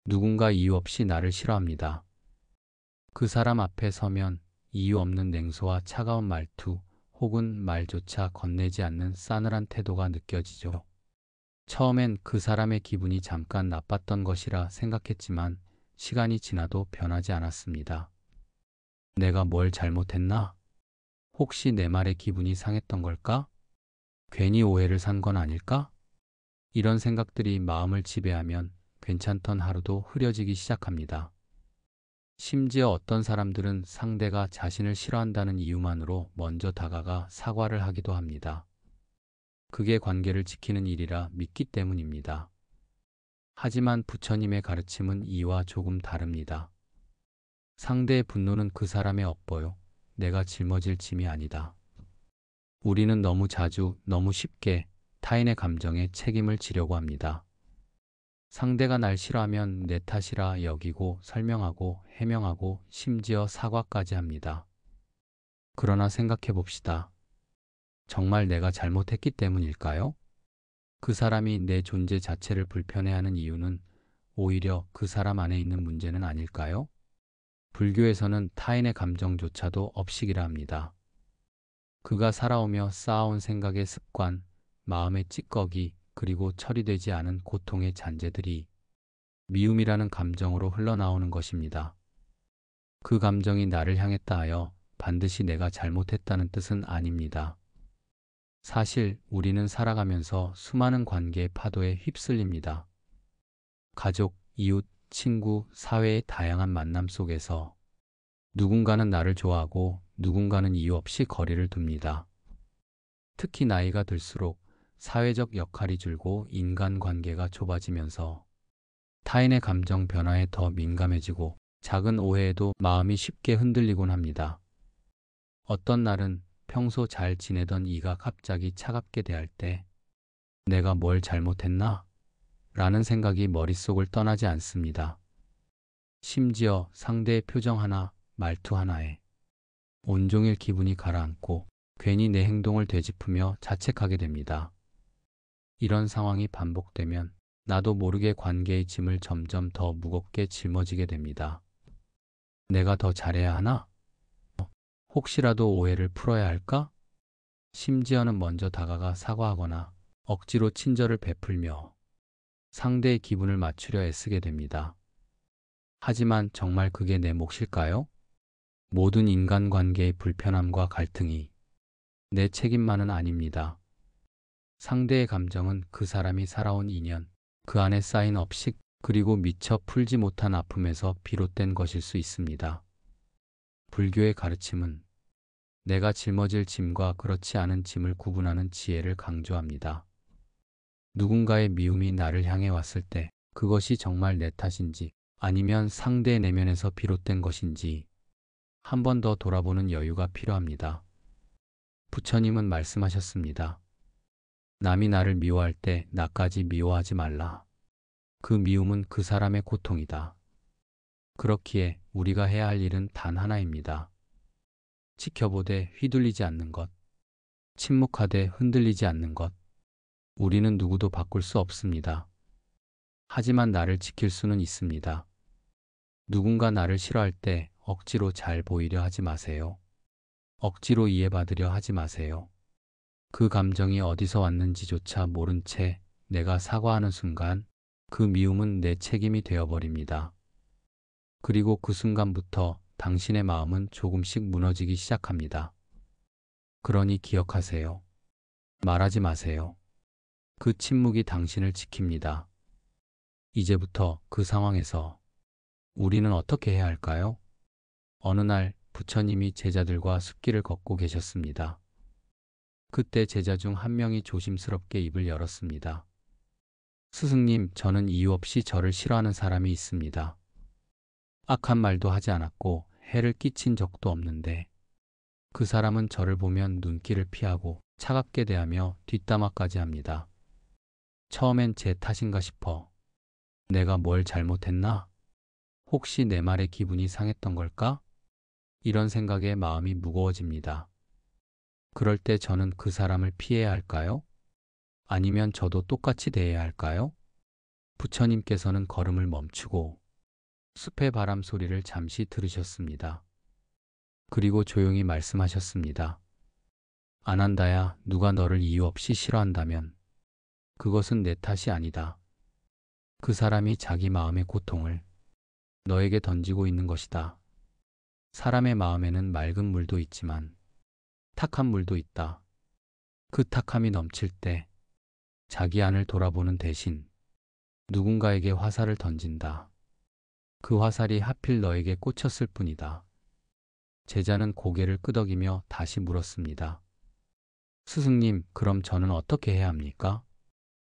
누군가 이유 없이 나를 싫어합니다. 그 사람 앞에 서면 이유 없는 냉소와 차가운 말투 혹은 말조차 건네지 않는 싸늘한 태도가 느껴지죠. 처음엔 그 사람의 기분이 잠깐 나빴던 것이라 생각했지만 시간이 지나도 변하지 않았습니다. 내가 뭘 잘못했나? 혹시 내 말에 기분이 상했던 걸까? 괜히 오해를 산 건 아닐까? 이런 생각들이 마음을 지배하면 괜찮던 하루도 흐려지기 시작합니다. 심지어 어떤 사람들은 상대가 자신을 싫어한다는 이유만으로 먼저 다가가 사과를 하기도 합니다. 그게 관계를 지키는 일이라 믿기 때문입니다. 하지만 부처님의 가르침은 이와 조금 다릅니다. 상대의 분노는 그 사람의 업보요. 내가 짊어질 짐이 아니다. 우리는 너무 자주, 너무 쉽게 타인의 감정에 책임을 지려고 합니다. 상대가 날 싫어하면 내 탓이라 여기고 설명하고 해명하고 심지어 사과까지 합니다. 그러나 생각해 봅시다. 정말 내가 잘못했기 때문일까요? 그 사람이 내 존재 자체를 불편해하는 이유는 오히려 그 사람 안에 있는 문제는 아닐까요? 불교에서는 타인의 감정조차도 업식이라 합니다. 그가 살아오며 쌓아온 생각의 습관, 마음의 찌꺼기, 그리고 처리되지 않은 고통의 잔재들이 미움이라는 감정으로 흘러나오는 것입니다. 그 감정이 나를 향했다 하여 반드시 내가 잘못했다는 뜻은 아닙니다. 사실 우리는 살아가면서 수많은 관계의 파도에 휩쓸립니다. 가족, 이웃, 친구, 사회의 다양한 만남 속에서 누군가는 나를 좋아하고 누군가는 이유 없이 거리를 둡니다. 특히 나이가 들수록 사회적 역할이 줄고 인간관계가 좁아지면서 타인의 감정 변화에 더 민감해지고 작은 오해에도 마음이 쉽게 흔들리곤 합니다. 어떤 날은 평소 잘 지내던 이가 갑자기 차갑게 대할 때 내가 뭘 잘못했나? 라는 생각이 머릿속을 떠나지 않습니다. 심지어 상대의 표정 하나, 말투 하나에 온종일 기분이 가라앉고 괜히 내 행동을 되짚으며 자책하게 됩니다. 이런 상황이 반복되면 나도 모르게 관계의 짐을 점점 더 무겁게 짊어지게 됩니다. 내가 더 잘해야 하나? 혹시라도 오해를 풀어야 할까? 심지어는 먼저 다가가 사과하거나 억지로 친절을 베풀며 상대의 기분을 맞추려 애쓰게 됩니다. 하지만 정말 그게 내 몫일까요? 모든 인간관계의 불편함과 갈등이 내 책임만은 아닙니다. 상대의 감정은 그 사람이 살아온 인연, 그 안에 쌓인 업식, 그리고 미처 풀지 못한 아픔에서 비롯된 것일 수 있습니다. 불교의 가르침은 내가 짊어질 짐과 그렇지 않은 짐을 구분하는 지혜를 강조합니다. 누군가의 미움이 나를 향해 왔을 때 그것이 정말 내 탓인지 아니면 상대의 내면에서 비롯된 것인지 한 번 더 돌아보는 여유가 필요합니다. 부처님은 말씀하셨습니다. 남이 나를 미워할 때 나까지 미워하지 말라. 그 미움은 그 사람의 고통이다. 그렇기에 우리가 해야 할 일은 단 하나입니다. 지켜보되 휘둘리지 않는 것, 침묵하되 흔들리지 않는 것. 우리는 누구도 바꿀 수 없습니다. 하지만 나를 지킬 수는 있습니다. 누군가 나를 싫어할 때 억지로 잘 보이려 하지 마세요. 억지로 이해받으려 하지 마세요. 그 감정이 어디서 왔는지조차 모른 채 내가 사과하는 순간 그 미움은 내 책임이 되어버립니다. 그리고 그 순간부터 당신의 마음은 조금씩 무너지기 시작합니다. 그러니 기억하세요. 말하지 마세요. 그 침묵이 당신을 지킵니다. 이제부터 그 상황에서 우리는 어떻게 해야 할까요? 어느 날 부처님이 제자들과 숲길을 걷고 계셨습니다. 그때 제자 중 한 명이 조심스럽게 입을 열었습니다. 스승님, 저는 이유 없이 저를 싫어하는 사람이 있습니다. 악한 말도 하지 않았고 해를 끼친 적도 없는데 그 사람은 저를 보면 눈길을 피하고 차갑게 대하며 뒷담화까지 합니다. 처음엔 제 탓인가 싶어. 내가 뭘 잘못했나? 혹시 내 말에 기분이 상했던 걸까? 이런 생각에 마음이 무거워집니다. 그럴 때 저는 그 사람을 피해야 할까요? 아니면 저도 똑같이 대해야 할까요? 부처님께서는 걸음을 멈추고 숲의 바람 소리를 잠시 들으셨습니다. 그리고 조용히 말씀하셨습니다. 아난다야, 누가 너를 이유 없이 싫어한다면 그것은 내 탓이 아니다. 그 사람이 자기 마음의 고통을 너에게 던지고 있는 것이다. 사람의 마음에는 맑은 물도 있지만 탁한 물도 있다. 그 탁함이 넘칠 때 자기 안을 돌아보는 대신 누군가에게 화살을 던진다. 그 화살이 하필 너에게 꽂혔을 뿐이다. 제자는 고개를 끄덕이며 다시 물었습니다. 스승님, 그럼 저는 어떻게 해야 합니까?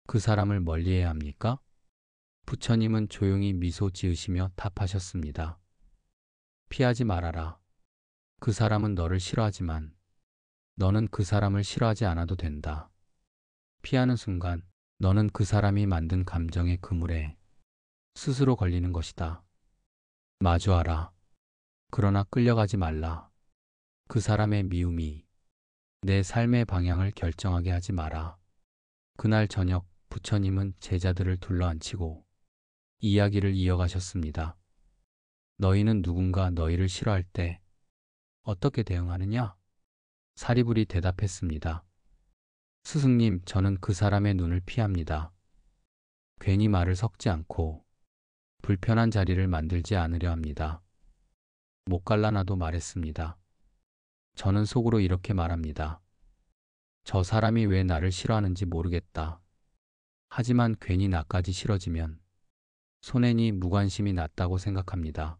그 사람을 멀리해야 합니까? 부처님은 조용히 미소 지으시며 답하셨습니다. 피하지 말아라. 그 사람은 너를 싫어하지만 너는 그 사람을 싫어하지 않아도 된다. 피하는 순간 너는 그 사람이 만든 감정의 그물에 스스로 걸리는 것이다. 마주하라. 그러나 끌려가지 말라. 그 사람의 미움이 내 삶의 방향을 결정하게 하지 마라. 그날 저녁 부처님은 제자들을 둘러앉히고 이야기를 이어가셨습니다. 너희는 누군가 너희를 싫어할 때 어떻게 대응하느냐? 사리불이 대답했습니다. 스승님, 저는 그 사람의 눈을 피합니다. 괜히 말을 섞지 않고 불편한 자리를 만들지 않으려 합니다. 못 갈라놔도 말했습니다. 저는 속으로 이렇게 말합니다. 저 사람이 왜 나를 싫어하는지 모르겠다. 하지만 괜히 나까지 싫어지면 손해니 무관심이 낫다고 생각합니다.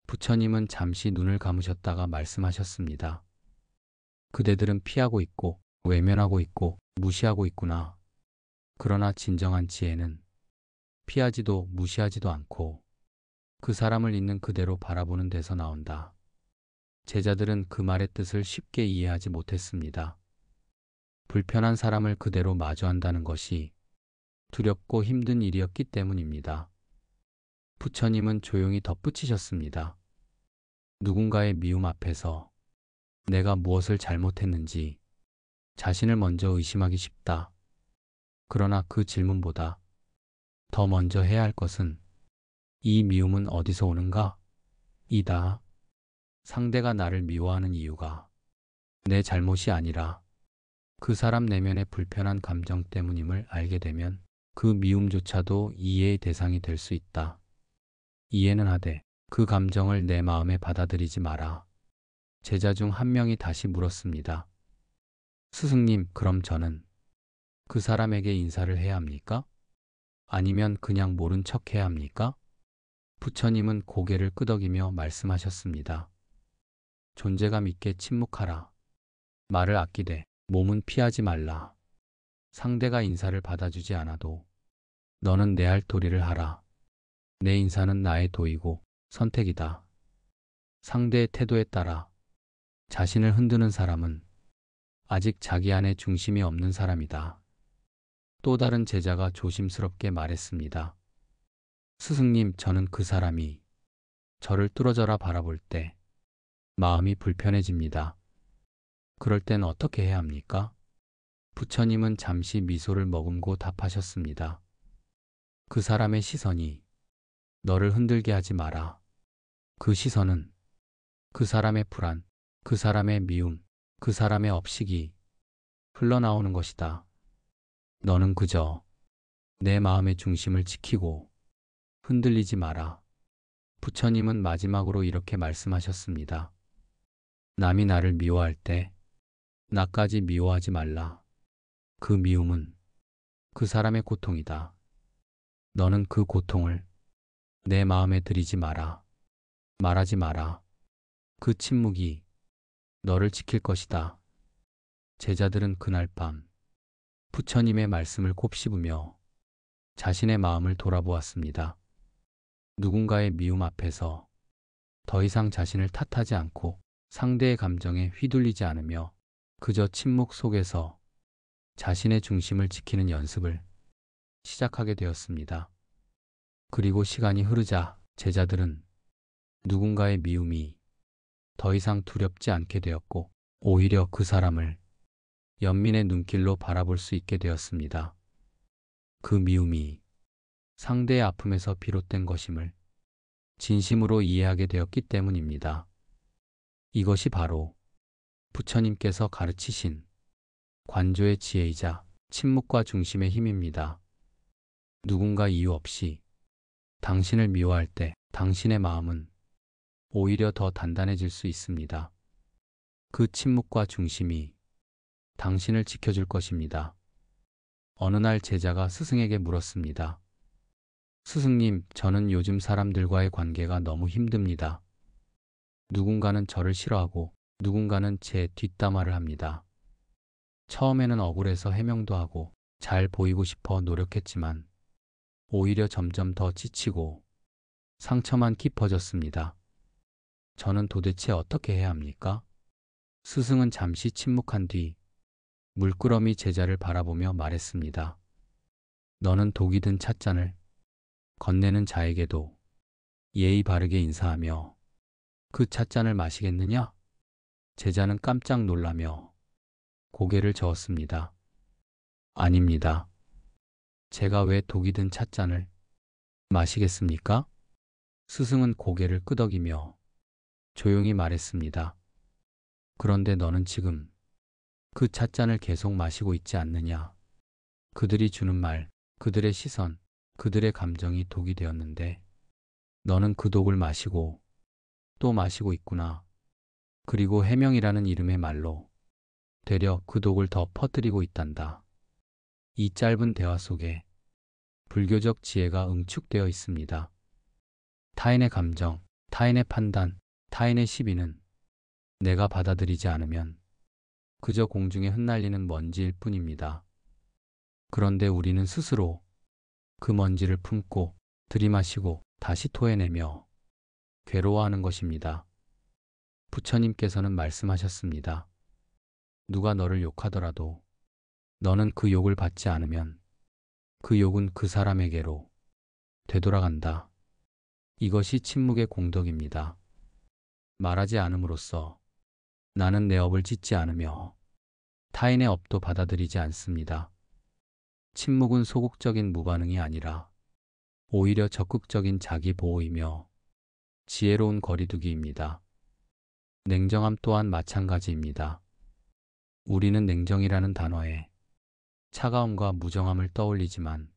부처님은 잠시 눈을 감으셨다가 말씀하셨습니다. 그대들은 피하고 있고 외면하고 있고 무시하고 있구나. 그러나 진정한 지혜는 피하지도 무시하지도 않고 그 사람을 있는 그대로 바라보는 데서 나온다. 제자들은 그 말의 뜻을 쉽게 이해하지 못했습니다. 불편한 사람을 그대로 마주한다는 것이 두렵고 힘든 일이었기 때문입니다. 부처님은 조용히 덧붙이셨습니다. 누군가의 미움 앞에서 내가 무엇을 잘못했는지 자신을 먼저 의심하기 쉽다. 그러나 그 질문보다 더 먼저 해야 할 것은 이 미움은 어디서 오는가? 이다. 상대가 나를 미워하는 이유가 내 잘못이 아니라 그 사람 내면의 불편한 감정 때문임을 알게 되면 그 미움조차도 이해의 대상이 될 수 있다. 이해는 하되 그 감정을 내 마음에 받아들이지 마라. 제자 중 한 명이 다시 물었습니다. 스승님, 그럼 저는 그 사람에게 인사를 해야 합니까? 아니면 그냥 모른 척 해야 합니까? 부처님은 고개를 끄덕이며 말씀하셨습니다. 존재감 있게 침묵하라. 말을 아끼되 몸은 피하지 말라. 상대가 인사를 받아주지 않아도 너는 내 할 도리를 하라. 내 인사는 나의 도이고 선택이다. 상대의 태도에 따라 자신을 흔드는 사람은 아직 자기 안에 중심이 없는 사람이다. 또 다른 제자가 조심스럽게 말했습니다. 스승님, 저는 그 사람이 저를 뚫어져라 바라볼 때 마음이 불편해집니다. 그럴 땐 어떻게 해야 합니까? 부처님은 잠시 미소를 머금고 답하셨습니다. 그 사람의 시선이 너를 흔들게 하지 마라. 그 시선은 그 사람의 불안, 그 사람의 미움, 그 사람의 업식이 흘러나오는 것이다. 너는 그저 내 마음의 중심을 지키고 흔들리지 마라. 부처님은 마지막으로 이렇게 말씀하셨습니다. 남이 나를 미워할 때 나까지 미워하지 말라. 그 미움은 그 사람의 고통이다. 너는 그 고통을 내 마음에 들이지 마라. 말하지 마라. 그 침묵이 너를 지킬 것이다. 제자들은 그날 밤 부처님의 말씀을 곱씹으며 자신의 마음을 돌아보았습니다. 누군가의 미움 앞에서 더 이상 자신을 탓하지 않고 상대의 감정에 휘둘리지 않으며 그저 침묵 속에서 자신의 중심을 지키는 연습을 시작하게 되었습니다. 그리고 시간이 흐르자 제자들은 누군가의 미움이 더 이상 두렵지 않게 되었고 오히려 그 사람을 연민의 눈길로 바라볼 수 있게 되었습니다. 그 미움이 상대의 아픔에서 비롯된 것임을 진심으로 이해하게 되었기 때문입니다. 이것이 바로 부처님께서 가르치신 관조의 지혜이자 침묵과 중심의 힘입니다. 누군가 이유 없이 당신을 미워할 때 당신의 마음은 오히려 더 단단해질 수 있습니다. 그 침묵과 중심이 당신을 지켜줄 것입니다. 어느 날 제자가 스승에게 물었습니다. 스승님, 저는 요즘 사람들과의 관계가 너무 힘듭니다. 누군가는 저를 싫어하고 누군가는 제 뒷담화를 합니다. 처음에는 억울해서 해명도 하고 잘 보이고 싶어 노력했지만 오히려 점점 더 지치고 상처만 깊어졌습니다. 저는 도대체 어떻게 해야 합니까? 스승은 잠시 침묵한 뒤 물끄러미 제자를 바라보며 말했습니다. 너는 독이 든 찻잔을 건네는 자에게도 예의 바르게 인사하며 그 찻잔을 마시겠느냐? 제자는 깜짝 놀라며 고개를 저었습니다. 아닙니다. 제가 왜 독이 든 찻잔을 마시겠습니까? 스승은 고개를 끄덕이며 조용히 말했습니다. 그런데 너는 지금 그 찻잔을 계속 마시고 있지 않느냐? 그들이 주는 말, 그들의 시선, 그들의 감정이 독이 되었는데 너는 그 독을 마시고 또 마시고 있구나. 그리고 해명이라는 이름의 말로 되려 그 독을 더 퍼뜨리고 있단다. 이 짧은 대화 속에 불교적 지혜가 응축되어 있습니다. 타인의 감정, 타인의 판단, 타인의 시비는 내가 받아들이지 않으면 그저 공중에 흩날리는 먼지일 뿐입니다. 그런데 우리는 스스로 그 먼지를 품고 들이마시고 다시 토해내며 괴로워하는 것입니다. 부처님께서는 말씀하셨습니다. 누가 너를 욕하더라도 너는 그 욕을 받지 않으면 그 욕은 그 사람에게로 되돌아간다. 이것이 침묵의 공덕입니다. 말하지 않음으로써 나는 내 업을 짓지 않으며 타인의 업도 받아들이지 않습니다. 침묵은 소극적인 무반응이 아니라 오히려 적극적인 자기 보호이며 지혜로운 거리두기입니다. 냉정함 또한 마찬가지입니다. 우리는 냉정이라는 단어에 차가움과 무정함을 떠올리지만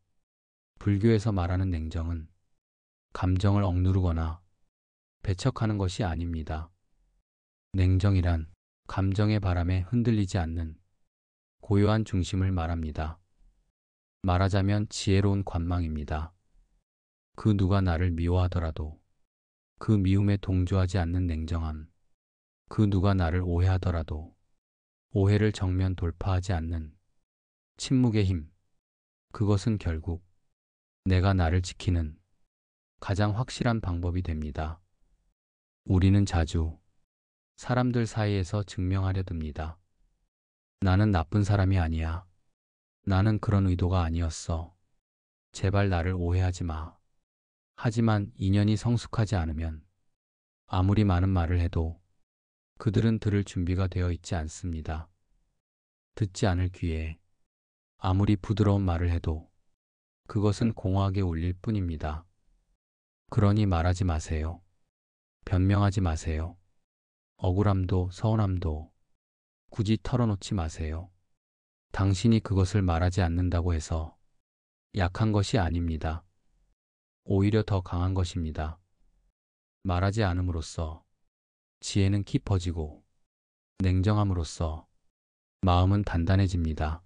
불교에서 말하는 냉정은 감정을 억누르거나 배척하는 것이 아닙니다. 냉정이란 감정의 바람에 흔들리지 않는 고요한 중심을 말합니다. 말하자면 지혜로운 관망입니다. 그 누가 나를 미워하더라도 그 미움에 동조하지 않는 냉정함, 그 누가 나를 오해하더라도 오해를 정면 돌파하지 않는 침묵의 힘, 그것은 결국 내가 나를 지키는 가장 확실한 방법이 됩니다. 우리는 자주 사람들 사이에서 증명하려 듭니다. 나는 나쁜 사람이 아니야. 나는 그런 의도가 아니었어. 제발 나를 오해하지 마. 하지만 인연이 성숙하지 않으면 아무리 많은 말을 해도 그들은 들을 준비가 되어 있지 않습니다. 듣지 않을 귀에 아무리 부드러운 말을 해도 그것은 공허하게 울릴 뿐입니다. 그러니 말하지 마세요. 변명하지 마세요. 억울함도 서운함도 굳이 털어놓지 마세요. 당신이 그것을 말하지 않는다고 해서 약한 것이 아닙니다. 오히려 더 강한 것입니다. 말하지 않음으로써 지혜는 깊어지고 냉정함으로써 마음은 단단해집니다.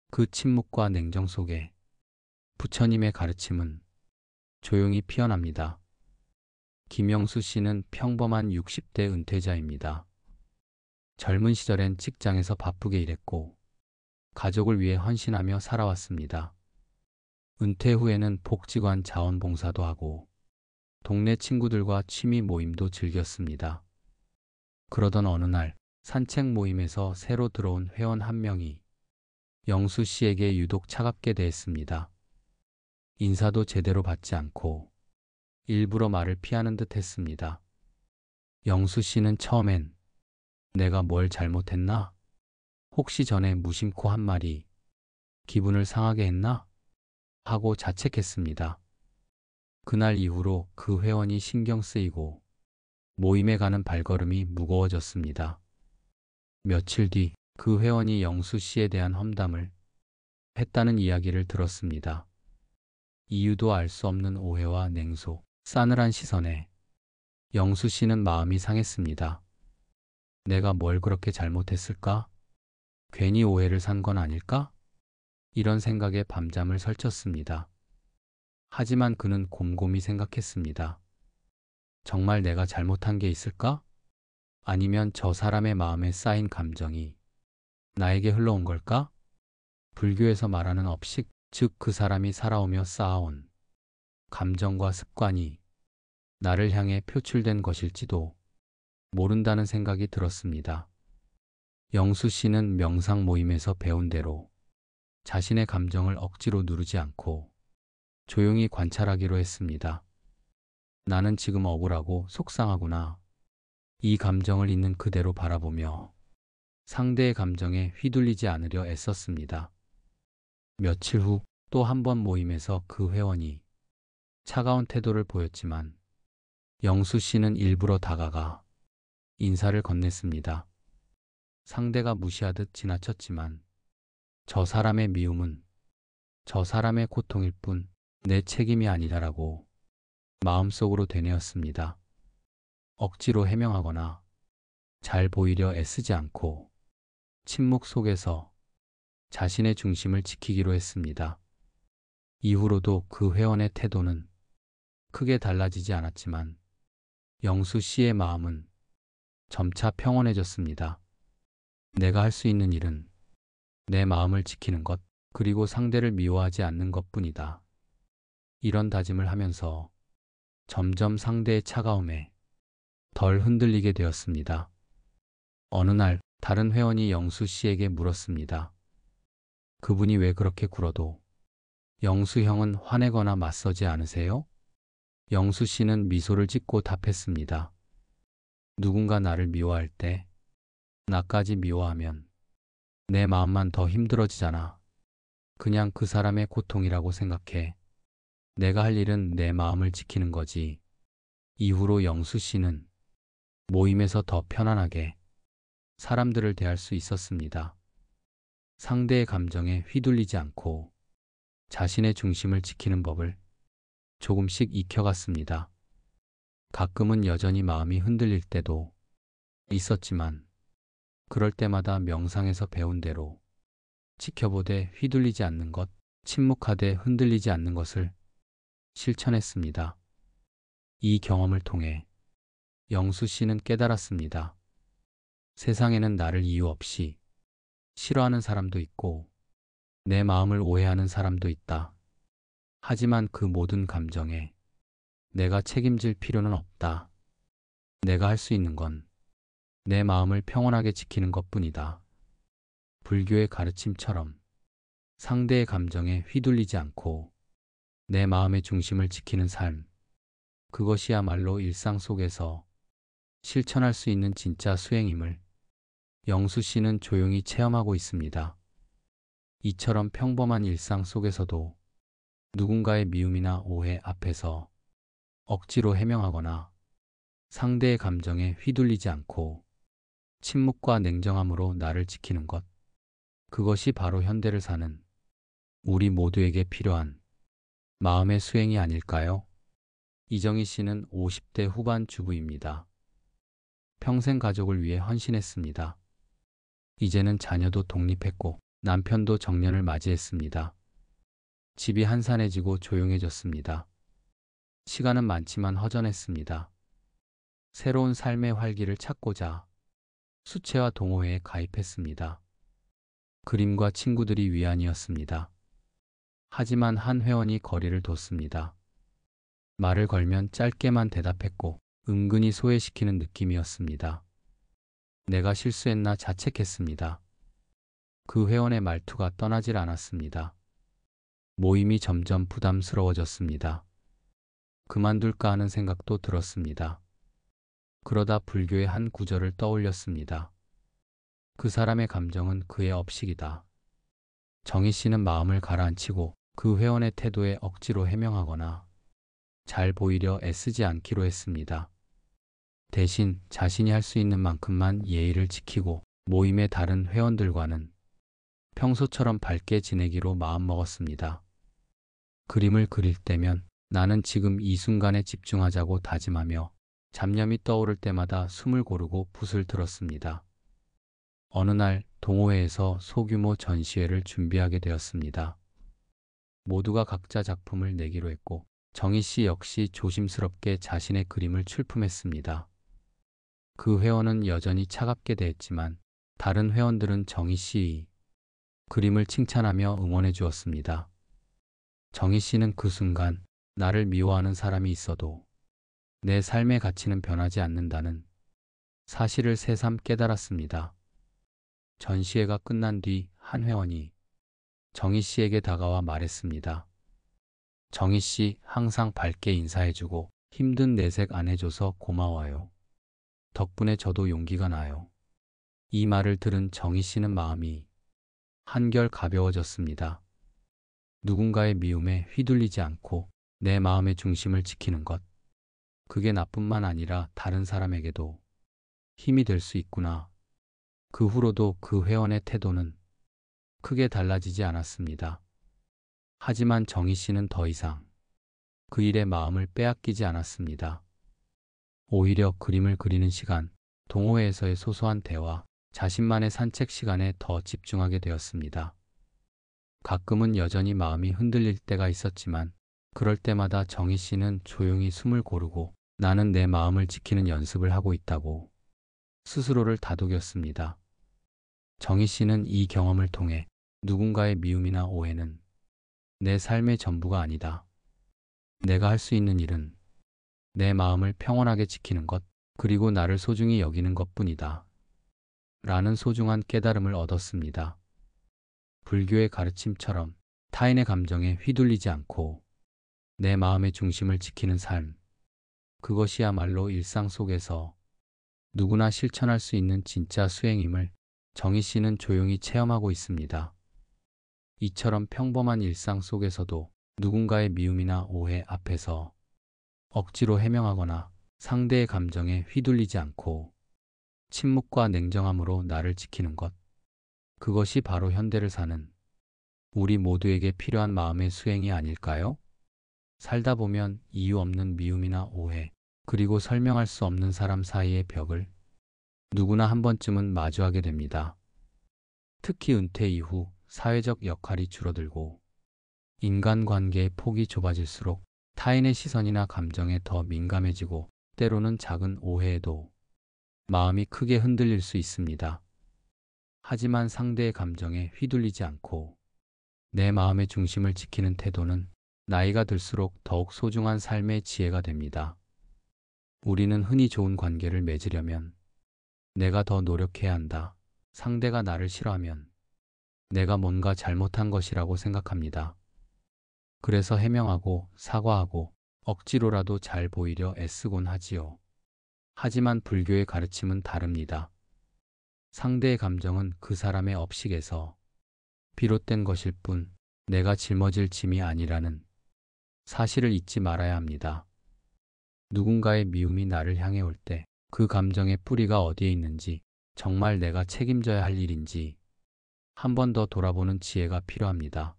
그 침묵과 냉정 속에 부처님의 가르침은 조용히 피어납니다. 김영수 씨는 평범한 60대 은퇴자입니다. 젊은 시절엔 직장에서 바쁘게 일했고 가족을 위해 헌신하며 살아왔습니다. 은퇴 후에는 복지관 자원봉사도 하고 동네 친구들과 취미 모임도 즐겼습니다. 그러던 어느 날 산책 모임에서 새로 들어온 회원 한 명이 영수 씨에게 유독 차갑게 대했습니다. 인사도 제대로 받지 않고 일부러 말을 피하는 듯 했습니다. 영수 씨는 처음엔 내가 뭘 잘못했나? 혹시 전에 무심코 한 말이 기분을 상하게 했나? 하고 자책했습니다. 그날 이후로 그 회원이 신경 쓰이고 모임에 가는 발걸음이 무거워졌습니다. 며칠 뒤 그 회원이 영수 씨에 대한 험담을 했다는 이야기를 들었습니다. 이유도 알 수 없는 오해와 냉소, 싸늘한 시선에 영수 씨는 마음이 상했습니다. 내가 뭘 그렇게 잘못했을까? 괜히 오해를 산 건 아닐까? 이런 생각에 밤잠을 설쳤습니다. 하지만 그는 곰곰이 생각했습니다. 정말 내가 잘못한 게 있을까? 아니면 저 사람의 마음에 쌓인 감정이 나에게 흘러온 걸까? 불교에서 말하는 업식, 즉 그 사람이 살아오며 쌓아온 감정과 습관이 나를 향해 표출된 것일지도 모른다는 생각이 들었습니다. 영수 씨는 명상 모임에서 배운 대로 자신의 감정을 억지로 누르지 않고 조용히 관찰하기로 했습니다. 나는 지금 억울하고 속상하구나. 이 감정을 있는 그대로 바라보며 상대의 감정에 휘둘리지 않으려 애썼습니다. 며칠 후 또 한 번 모임에서 그 회원이 차가운 태도를 보였지만 영수 씨는 일부러 다가가 인사를 건넸습니다. 상대가 무시하듯 지나쳤지만 저 사람의 미움은 저 사람의 고통일 뿐 내 책임이 아니라라고 마음속으로 되뇌었습니다. 억지로 해명하거나 잘 보이려 애쓰지 않고 침묵 속에서 자신의 중심을 지키기로 했습니다. 이후로도 그 회원의 태도는 크게 달라지지 않았지만 영수 씨의 마음은 점차 평온해졌습니다. 내가 할 수 있는 일은 내 마음을 지키는 것, 그리고 상대를 미워하지 않는 것뿐이다. 이런 다짐을 하면서 점점 상대의 차가움에 덜 흔들리게 되었습니다. 어느 날 다른 회원이 영수 씨에게 물었습니다. 그분이 왜 그렇게 굴어도 영수 형은 화내거나 맞서지 않으세요? 영수 씨는 미소를 짓고 답했습니다. 누군가 나를 미워할 때 나까지 미워하면 내 마음만 더 힘들어지잖아. 그냥 그 사람의 고통이라고 생각해. 내가 할 일은 내 마음을 지키는 거지. 이후로 영수 씨는 모임에서 더 편안하게 사람들을 대할 수 있었습니다. 상대의 감정에 휘둘리지 않고 자신의 중심을 지키는 법을 조금씩 익혀갔습니다. 가끔은 여전히 마음이 흔들릴 때도 있었지만 그럴 때마다 명상에서 배운 대로 지켜보되 휘둘리지 않는 것, 침묵하되 흔들리지 않는 것을 실천했습니다. 이 경험을 통해 영수 씨는 깨달았습니다. 세상에는 나를 이유 없이 싫어하는 사람도 있고 내 마음을 오해하는 사람도 있다. 하지만 그 모든 감정에 내가 책임질 필요는 없다. 내가 할 수 있는 건 내 마음을 평온하게 지키는 것뿐이다. 불교의 가르침처럼 상대의 감정에 휘둘리지 않고 내 마음의 중심을 지키는 삶, 그것이야말로 일상 속에서 실천할 수 있는 진짜 수행임을 영수 씨는 조용히 체험하고 있습니다. 이처럼 평범한 일상 속에서도 누군가의 미움이나 오해 앞에서 억지로 해명하거나 상대의 감정에 휘둘리지 않고 침묵과 냉정함으로 나를 지키는 것, 그것이 바로 현대를 사는 우리 모두에게 필요한 마음의 수행이 아닐까요? 이정희 씨는 50대 후반 주부입니다. 평생 가족을 위해 헌신했습니다. 이제는 자녀도 독립했고 남편도 정년을 맞이했습니다. 집이 한산해지고 조용해졌습니다. 시간은 많지만 허전했습니다. 새로운 삶의 활기를 찾고자 수채화 동호회에 가입했습니다. 그림과 친구들이 위안이었습니다. 하지만 한 회원이 거리를 뒀습니다. 말을 걸면 짧게만 대답했고 은근히 소외시키는 느낌이었습니다. 내가 실수했나 자책했습니다. 그 회원의 말투가 떠나질 않았습니다. 모임이 점점 부담스러워졌습니다. 그만둘까 하는 생각도 들었습니다. 그러다 불교의 한 구절을 떠올렸습니다. 그 사람의 감정은 그의 업식이다. 정희 씨는 마음을 가라앉히고 그 회원의 태도에 억지로 해명하거나 잘 보이려 애쓰지 않기로 했습니다. 대신 자신이 할 수 있는 만큼만 예의를 지키고 모임의 다른 회원들과는 평소처럼 밝게 지내기로 마음먹었습니다. 그림을 그릴 때면 나는 지금 이 순간에 집중하자고 다짐하며 잡념이 떠오를 때마다 숨을 고르고 붓을 들었습니다. 어느 날 동호회에서 소규모 전시회를 준비하게 되었습니다. 모두가 각자 작품을 내기로 했고 정희 씨 역시 조심스럽게 자신의 그림을 출품했습니다. 그 회원은 여전히 차갑게 대했지만 다른 회원들은 정희 씨의 그림을 칭찬하며 응원해 주었습니다. 정희 씨는 그 순간 나를 미워하는 사람이 있어도 내 삶의 가치는 변하지 않는다는 사실을 새삼 깨달았습니다. 전시회가 끝난 뒤 한 회원이 정희 씨에게 다가와 말했습니다. 정희 씨 항상 밝게 인사해주고 힘든 내색 안 해줘서 고마워요. 덕분에 저도 용기가 나요. 이 말을 들은 정희 씨는 마음이 한결 가벼워졌습니다. 누군가의 미움에 휘둘리지 않고 내 마음의 중심을 지키는 것. 그게 나뿐만 아니라 다른 사람에게도 힘이 될 수 있구나. 그 후로도 그 회원의 태도는 크게 달라지지 않았습니다. 하지만 정희 씨는 더 이상 그 일에 마음을 빼앗기지 않았습니다. 오히려 그림을 그리는 시간, 동호회에서의 소소한 대화, 자신만의 산책 시간에 더 집중하게 되었습니다. 가끔은 여전히 마음이 흔들릴 때가 있었지만 그럴 때마다 정희 씨는 조용히 숨을 고르고 나는 내 마음을 지키는 연습을 하고 있다고 스스로를 다독였습니다. 정희 씨는 이 경험을 통해 누군가의 미움이나 오해는 내 삶의 전부가 아니다. 내가 할 수 있는 일은 내 마음을 평온하게 지키는 것, 그리고 나를 소중히 여기는 것뿐이다. 라는 소중한 깨달음을 얻었습니다. 불교의 가르침처럼 타인의 감정에 휘둘리지 않고 내 마음의 중심을 지키는 삶, 그것이야말로 일상 속에서 누구나 실천할 수 있는 진짜 수행임을 정희 씨는 조용히 체험하고 있습니다. 이처럼 평범한 일상 속에서도 누군가의 미움이나 오해 앞에서 억지로 해명하거나 상대의 감정에 휘둘리지 않고 침묵과 냉정함으로 나를 지키는 것. 그것이 바로 현대를 사는 우리 모두에게 필요한 마음의 수행이 아닐까요? 살다 보면 이유 없는 미움이나 오해, 그리고 설명할 수 없는 사람 사이의 벽을 누구나 한 번쯤은 마주하게 됩니다. 특히 은퇴 이후 사회적 역할이 줄어들고 인간관계의 폭이 좁아질수록 타인의 시선이나 감정에 더 민감해지고 때로는 작은 오해에도 마음이 크게 흔들릴 수 있습니다. 하지만 상대의 감정에 휘둘리지 않고 내 마음의 중심을 지키는 태도는 나이가 들수록 더욱 소중한 삶의 지혜가 됩니다. 우리는 흔히 좋은 관계를 맺으려면 내가 더 노력해야 한다. 상대가 나를 싫어하면 내가 뭔가 잘못한 것이라고 생각합니다. 그래서 해명하고 사과하고 억지로라도 잘 보이려 애쓰곤 하지요. 하지만 불교의 가르침은 다릅니다. 상대의 감정은 그 사람의 업식에서 비롯된 것일 뿐 내가 짊어질 짐이 아니라는 사실을 잊지 말아야 합니다. 누군가의 미움이 나를 향해 올 때 그 감정의 뿌리가 어디에 있는지, 정말 내가 책임져야 할 일인지 한 번 더 돌아보는 지혜가 필요합니다.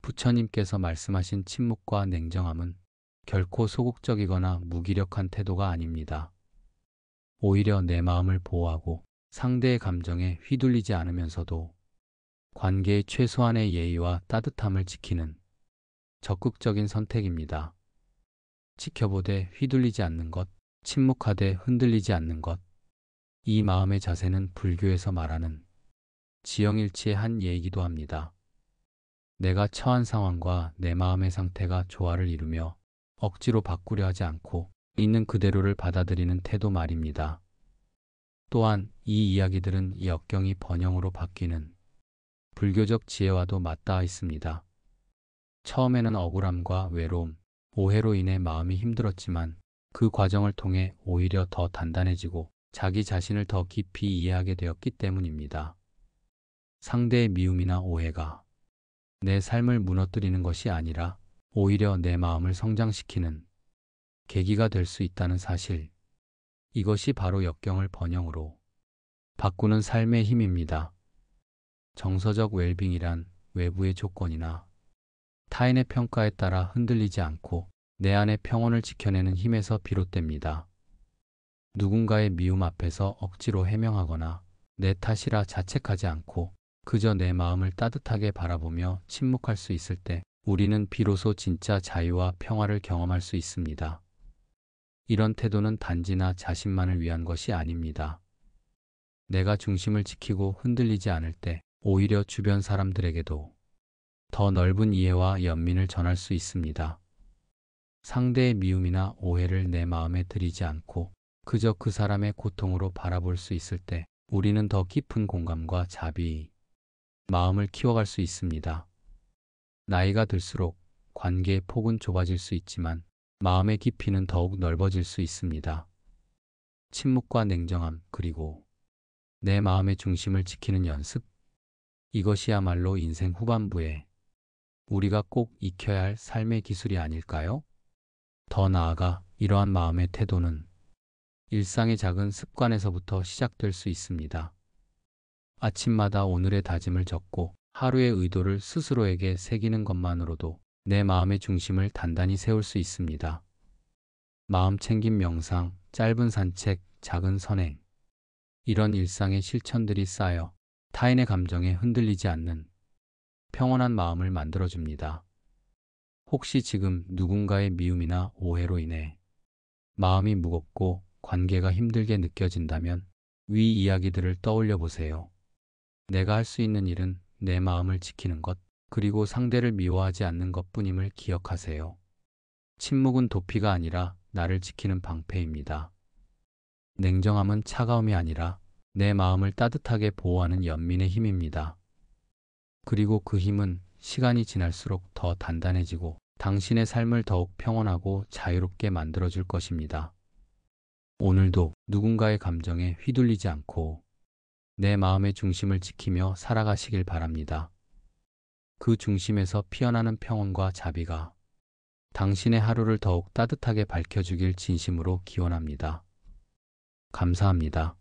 부처님께서 말씀하신 침묵과 냉정함은 결코 소극적이거나 무기력한 태도가 아닙니다. 오히려 내 마음을 보호하고 상대의 감정에 휘둘리지 않으면서도 관계의 최소한의 예의와 따뜻함을 지키는 적극적인 선택입니다. 지켜보되 휘둘리지 않는 것, 침묵하되 흔들리지 않는 것. 이 마음의 자세는 불교에서 말하는 지영일치의 한 예이기도 합니다. 내가 처한 상황과 내 마음의 상태가 조화를 이루며 억지로 바꾸려 하지 않고 있는 그대로를 받아들이는 태도 말입니다. 또한 이 이야기들은 역경이 번영으로 바뀌는 불교적 지혜와도 맞닿아 있습니다. 처음에는 억울함과 외로움, 오해로 인해 마음이 힘들었지만 그 과정을 통해 오히려 더 단단해지고 자기 자신을 더 깊이 이해하게 되었기 때문입니다. 상대의 미움이나 오해가 내 삶을 무너뜨리는 것이 아니라 오히려 내 마음을 성장시키는 계기가 될 수 있다는 사실. 이것이 바로 역경을 번영으로 바꾸는 삶의 힘입니다. 정서적 웰빙이란 외부의 조건이나 타인의 평가에 따라 흔들리지 않고 내 안의 평온을 지켜내는 힘에서 비롯됩니다. 누군가의 미움 앞에서 억지로 해명하거나 내 탓이라 자책하지 않고 그저 내 마음을 따뜻하게 바라보며 침묵할 수 있을 때 우리는 비로소 진짜 자유와 평화를 경험할 수 있습니다. 이런 태도는 단지 나 자신만을 위한 것이 아닙니다. 내가 중심을 지키고 흔들리지 않을 때 오히려 주변 사람들에게도 더 넓은 이해와 연민을 전할 수 있습니다. 상대의 미움이나 오해를 내 마음에 들이지 않고 그저 그 사람의 고통으로 바라볼 수 있을 때 우리는 더 깊은 공감과 자비, 마음을 키워갈 수 있습니다. 나이가 들수록 관계의 폭은 좁아질 수 있지만 마음의 깊이는 더욱 넓어질 수 있습니다. 침묵과 냉정함, 그리고 내 마음의 중심을 지키는 연습, 이것이야말로 인생 후반부에 우리가 꼭 익혀야 할 삶의 기술이 아닐까요? 더 나아가 이러한 마음의 태도는 일상의 작은 습관에서부터 시작될 수 있습니다. 아침마다 오늘의 다짐을 적고 하루의 의도를 스스로에게 새기는 것만으로도 내 마음의 중심을 단단히 세울 수 있습니다. 마음 챙김 명상, 짧은 산책, 작은 선행, 이런 일상의 실천들이 쌓여 타인의 감정에 흔들리지 않는 평온한 마음을 만들어줍니다. 혹시 지금 누군가의 미움이나 오해로 인해 마음이 무겁고 관계가 힘들게 느껴진다면 위 이야기들을 떠올려 보세요. 내가 할 수 있는 일은 내 마음을 지키는 것, 그리고 상대를 미워하지 않는 것뿐임을 기억하세요. 침묵은 도피가 아니라 나를 지키는 방패입니다. 냉정함은 차가움이 아니라 내 마음을 따뜻하게 보호하는 연민의 힘입니다. 그리고 그 힘은 시간이 지날수록 더 단단해지고 당신의 삶을 더욱 평온하고 자유롭게 만들어줄 것입니다. 오늘도 누군가의 감정에 휘둘리지 않고 내 마음의 중심을 지키며 살아가시길 바랍니다. 그 중심에서 피어나는 평온과 자비가 당신의 하루를 더욱 따뜻하게 밝혀주길 진심으로 기원합니다. 감사합니다.